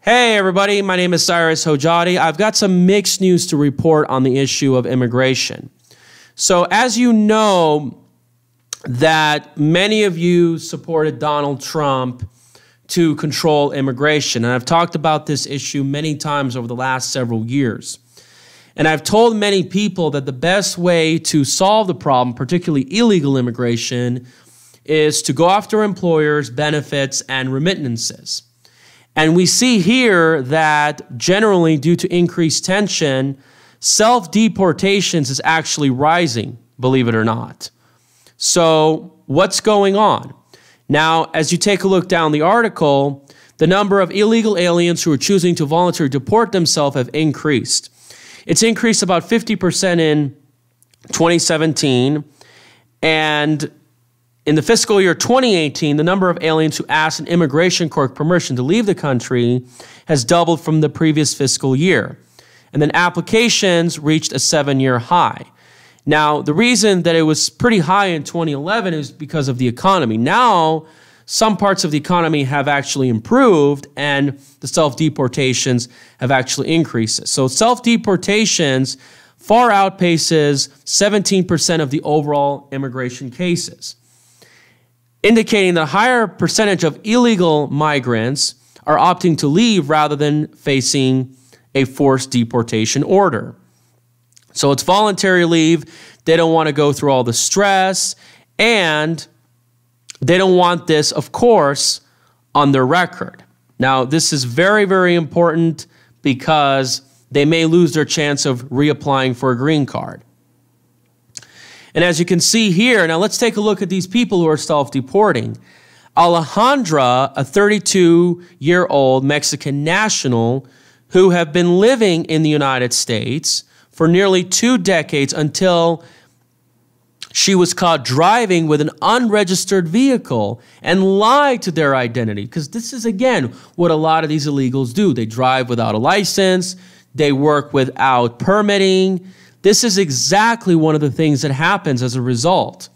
Hey everybody, my name is Cyrus Hojadi. I've got some mixed news to report on the issue of immigration. So as you know, that many of you supported Donald Trump to control immigration. And I've talked about this issue many times over the last several years. And I've told many people that the best way to solve the problem, particularly illegal immigration, is to go after employers, benefits, and remittances. And we see here that generally, due to increased tension, self-deportations is actually rising, believe it or not. So what's going on? Now, as you take a look down the article, the number of illegal aliens who are choosing to voluntarily deport themselves have increased. It's increased about 50% in 2017, and in the fiscal year 2018, the number of aliens who asked an immigration court permission to leave the country has doubled from the previous fiscal year. And then applications reached a 7-year high. Now, the reason that it was pretty high in 2011 is because of the economy. Now, some parts of the economy have actually improved and the self-deportations have actually increased. So self-deportations far outpaces 17% of the overall immigration cases, indicating that a higher percentage of illegal migrants are opting to leave rather than facing a forced deportation order. So it's voluntary leave. They don't want to go through all the stress, and they don't want this, of course, on their record. Now, this is very, very important because they may lose their chance of reapplying for a green card. And as you can see here, now let's take a look at these people who are self-deporting. Alejandra, a 32-year-old Mexican national who have been living in the United States for nearly 2 decades until she was caught driving with an unregistered vehicle and lied to their identity. Because this is, again, what a lot of these illegals do. They drive without a license. They work without permitting. This is exactly one of the things that happens as a result.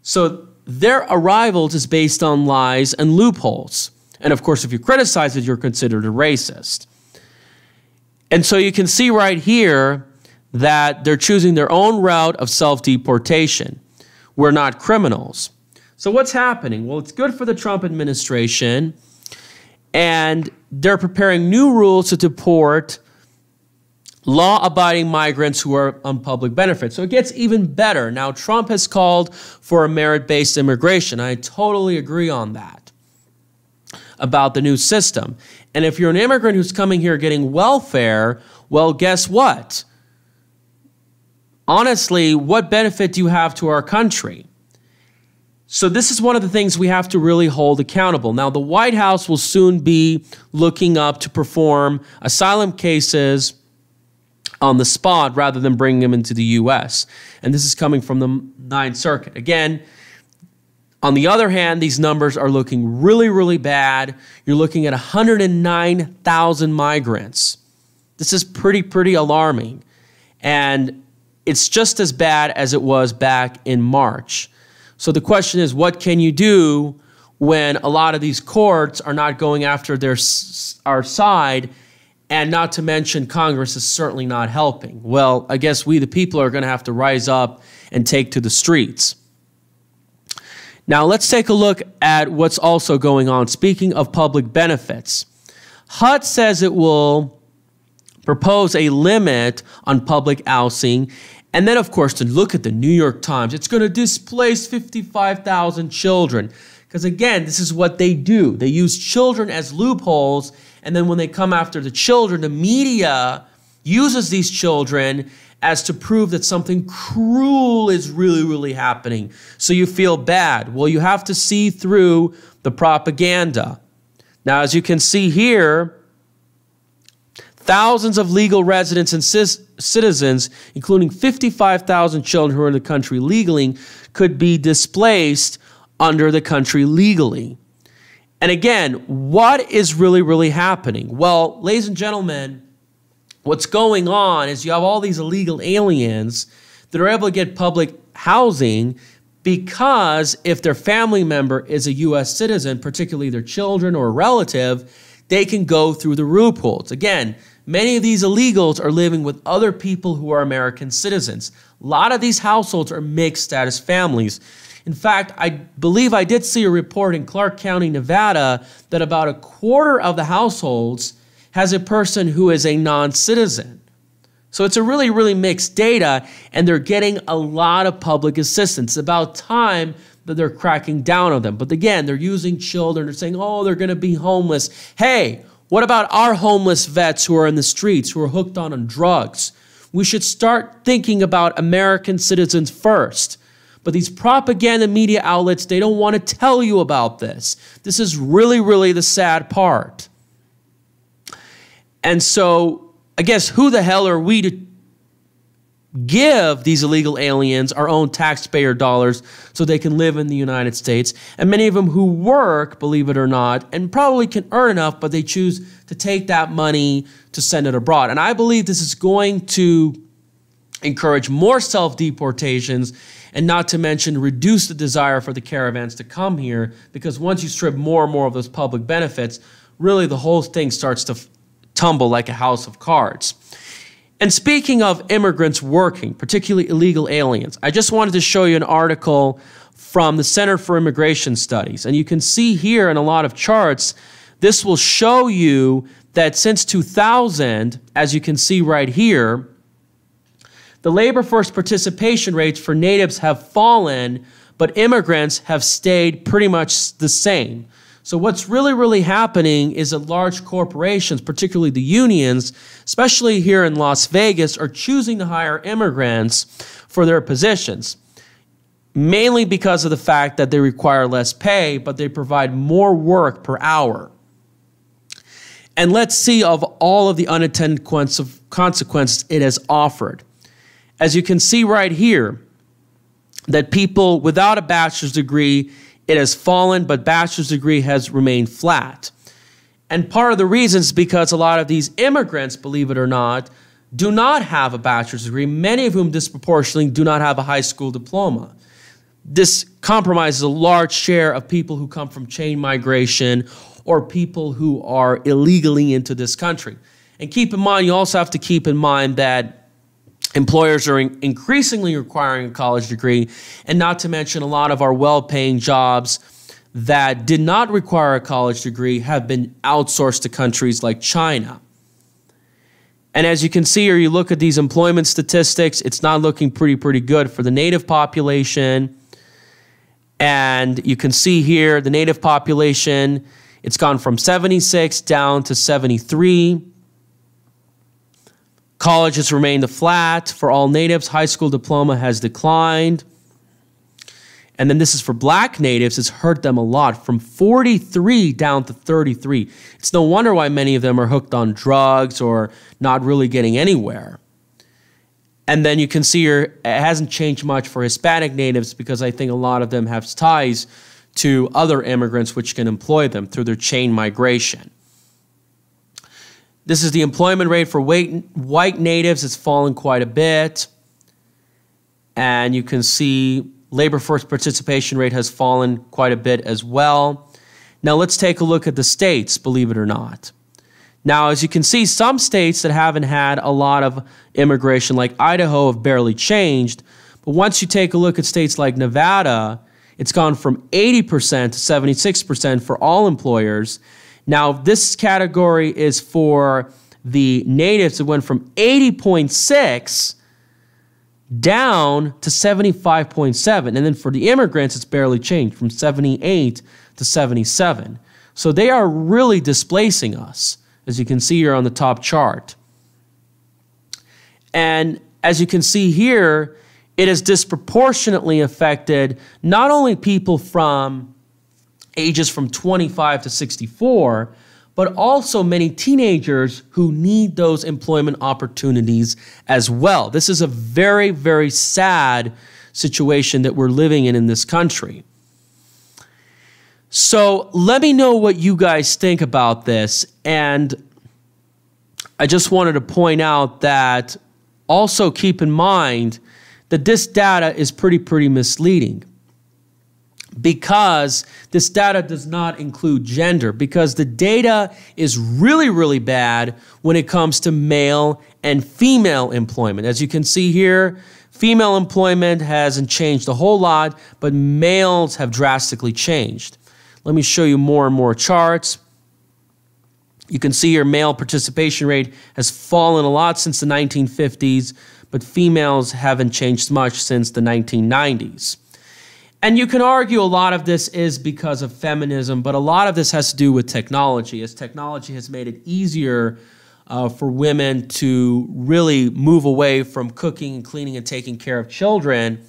So their arrivals is based on lies and loopholes. And of course, if you criticize it, you're considered a racist. And so you can see right here that they're choosing their own route of self-deportation. We're not criminals. So what's happening? Well, it's good for the Trump administration, and they're preparing new rules to deport law-abiding migrants who are on public benefits. So it gets even better. Now, Trump has called for a merit-based immigration. I totally agree on that, about the new system. And if you're an immigrant who's coming here getting welfare, well, guess what? Honestly, what benefit do you have to our country? So this is one of the things we have to really hold accountable. Now, the White House will soon be looking up to perform asylum cases on the spot rather than bringing them into the U.S. And this is coming from the Ninth Circuit. Again, on the other hand, these numbers are looking really, really bad. You're looking at 109,000 migrants. This is pretty alarming. And it's just as bad as it was back in March. So the question is, what can you do when a lot of these courts are not going after our side, and not to mention Congress is certainly not helping? Well, I guess we, the people, are going to have to rise up and take to the streets. Now, let's take a look at what's also going on. Speaking of public benefits, HUD says it will propose a limit on public housing. And then, of course, to look at the New York Times, it's going to displace 55,000 children. Because, again, this is what they do. They use children as loopholes. And then when they come after the children, the media uses these children as to prove that something cruel is really happening. So you feel bad. Well, you have to see through the propaganda. Now, as you can see here, thousands of legal residents and citizens, including 55,000 children who are in the country legally, could be displaced under the country legally. And again, what is really happening? Well, ladies and gentlemen, what's going on is you have all these illegal aliens that are able to get public housing because if their family member is a U.S. citizen, particularly their children or a relative, they can go through the loopholes. Again, many of these illegals are living with other people who are American citizens. A lot of these households are mixed status families. In fact, I believe I did see a report in Clark County, Nevada, that about a quarter of the households has a person who is a non-citizen. So it's a really, really mixed data, and they're getting a lot of public assistance. It's about time that they're cracking down on them. But again, they're using children. They're saying, oh, they're going to be homeless. Hey, what about our homeless vets who are in the streets, who are hooked on drugs? We should start thinking about American citizens first. But these propaganda media outlets, they don't want to tell you about this. This is really, really the sad part. And so, I guess, who the hell are we to give these illegal aliens our own taxpayer dollars so they can live in the United States? And many of them who work, believe it or not, and probably can earn enough, but they choose to take that money to send it abroad. And I believe this is going to encourage more self-deportations, and not to mention reduce the desire for the caravans to come here, because once you strip more and more of those public benefits, really the whole thing starts to tumble like a house of cards. And speaking of immigrants working, particularly illegal aliens, I just wanted to show you an article from the Center for Immigration Studies. And you can see here in a lot of charts, this will show you that since 2000, as you can see right here, the labor force participation rates for natives have fallen, but immigrants have stayed pretty much the same. So what's really, really happening is that large corporations, particularly the unions, especially here in Las Vegas, are choosing to hire immigrants for their positions, mainly because of the fact that they require less pay, but they provide more work per hour. And let's see of all of the unintended consequences it has offered. As you can see right here, that people without a bachelor's degree, it has fallen, but bachelor's degree has remained flat. And part of the reason is because a lot of these immigrants, believe it or not, do not have a bachelor's degree, many of whom disproportionately do not have a high school diploma. This compromises a large share of people who come from chain migration or people who are illegally into this country. And keep in mind, you also have to keep in mind that employers are increasingly requiring a college degree, and not to mention a lot of our well-paying jobs that did not require a college degree have been outsourced to countries like China. And as you can see here, you look at these employment statistics, it's not looking pretty good for the native population. And you can see here the native population, it's gone from 76 down to 73. College has remained flat for all natives. High school diploma has declined. And then this is for black natives. It's hurt them a lot, from 43 down to 33. It's no wonder why many of them are hooked on drugs or not really getting anywhere. And then you can see here, it hasn't changed much for Hispanic natives because I think a lot of them have ties to other immigrants which can employ them through their chain migration. This is the employment rate for white natives. It's fallen quite a bit. And you can see labor force participation rate has fallen quite a bit as well. Now let's take a look at the states, believe it or not. Now, as you can see, some states that haven't had a lot of immigration, like Idaho, have barely changed. But once you take a look at states like Nevada, it's gone from 80% to 76% for all employers. Now, this category is for the natives. It went from 80.6 down to 75.7. And then for the immigrants, it's barely changed from 78 to 77. So they are really displacing us, as you can see here on the top chart. And as you can see here, it has disproportionately affected not only people from ages from 25 to 64, but also many teenagers who need those employment opportunities as well. This is a very, very sad situation that we're living in this country. So let me know what you guys think about this. And I just wanted to point out that also keep in mind that this data is pretty misleading. because this data does not include gender, because the data is really, really bad when it comes to male and female employment. As you can see here, female employment hasn't changed a whole lot, but males have drastically changed. Let me show you more and more charts. You can see your male participation rate has fallen a lot since the 1950s, but females haven't changed much since the 1990s. And you can argue a lot of this is because of feminism, but a lot of this has to do with technology, as technology has made it easier for women to really move away from cooking and cleaning and taking care of children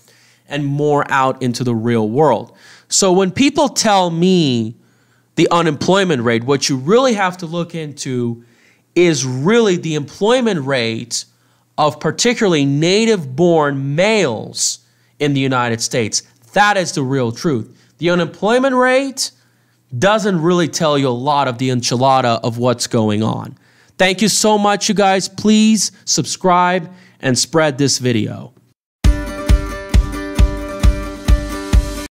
and more out into the real world. So when people tell me the unemployment rate, what you really have to look into is really the employment rate of particularly native-born males in the United States. That is the real truth. The unemployment rate doesn't really tell you a lot of the enchilada of what's going on. Thank you so much, you guys. Please subscribe and spread this video.